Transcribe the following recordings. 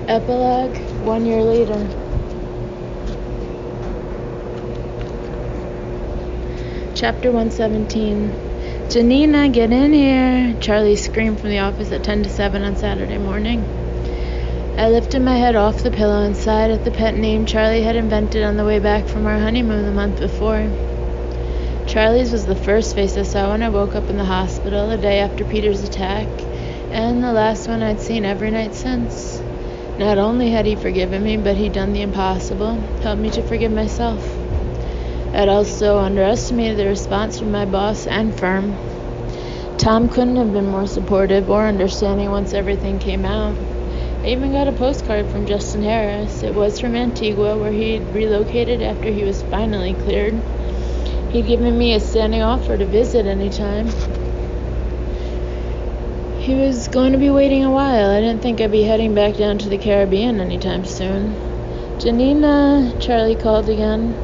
Epilogue, 1 year later. Chapter 117. Janina, get in here! Charlie screamed from the office at 10 to 7 on Saturday morning. I lifted my head off the pillow and sighed at the pet name Charlie had invented on the way back from our honeymoon the month before. Charlie's was the first face I saw when I woke up in the hospital the day after Peter's attack, and the last one I'd seen every night since. Not only had he forgiven me, but he'd done the impossible, helped me to forgive myself. I'd also underestimated the response from my boss and firm. Tom couldn't have been more supportive or understanding once everything came out. I even got a postcard from Justin Harris. It was from Antigua, where he'd relocated after he was finally cleared. He'd given me a standing offer to visit anytime. He was going to be waiting a while. I didn't think I'd be heading back down to the Caribbean anytime soon. Janina, Charlie called again.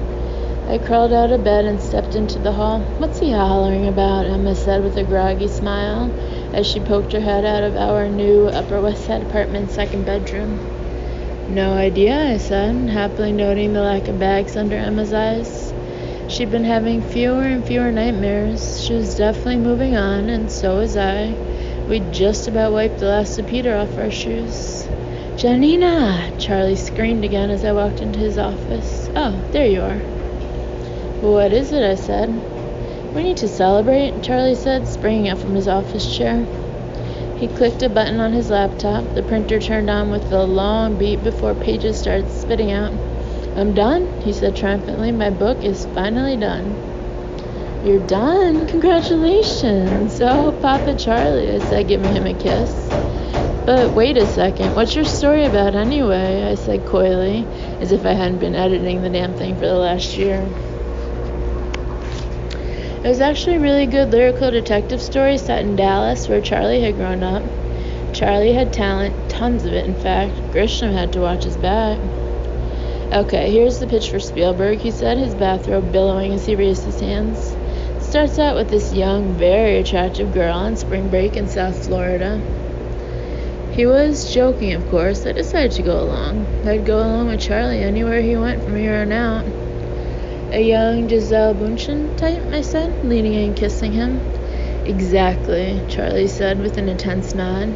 I crawled out of bed and stepped into the hall. What's he hollering about? Emma said with a groggy smile as she poked her head out of our new Upper West Side apartment's second bedroom. No idea, I said, happily noting the lack of bags under Emma's eyes. She'd been having fewer and fewer nightmares. She was definitely moving on, and so was I. We'd just about wiped the last of Peter off our shoes. Janina! Charlie screamed again as I walked into his office. Oh, there you are. What is it? I said. We need to celebrate, Charlie said, springing up from his office chair. He clicked a button on his laptop. The printer turned on with a long beep before pages started spitting out. I'm done, he said triumphantly. My book is finally done. You're done? Congratulations. Oh, Papa Charlie, I said, giving him a kiss. But wait a second. What's your story about anyway? I said coyly, as if I hadn't been editing the damn thing for the last year. It was actually a really good lyrical detective story set in Dallas, where Charlie had grown up. Charlie had talent, tons of it, in fact. Grisham had to watch his back. Okay, here's the pitch for Spielberg, he said, his bathrobe billowing as he raised his hands. It starts out with this young, very attractive girl on spring break in South Florida. He was joking, of course. I decided to go along. I'd go along with Charlie anywhere he went from here on out. A young Giselle Bundchen type, I said, leaning in and kissing him. Exactly, Charlie said with an intense nod.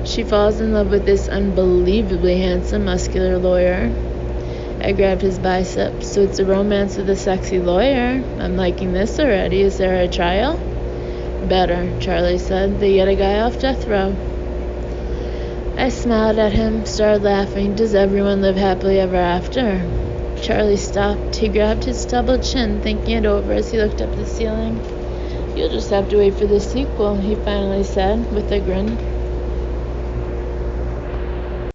She falls in love with this unbelievably handsome, muscular lawyer. I grabbed his biceps. So it's a romance with a sexy lawyer. I'm liking this already. Is there a trial? Better, Charlie said. They get a guy off death row. I smiled at him, started laughing. Does everyone live happily ever after? Charlie stopped. He grabbed his stubbled chin, thinking it over as he looked up at the ceiling. You'll just have to wait for the sequel, he finally said, with a grin.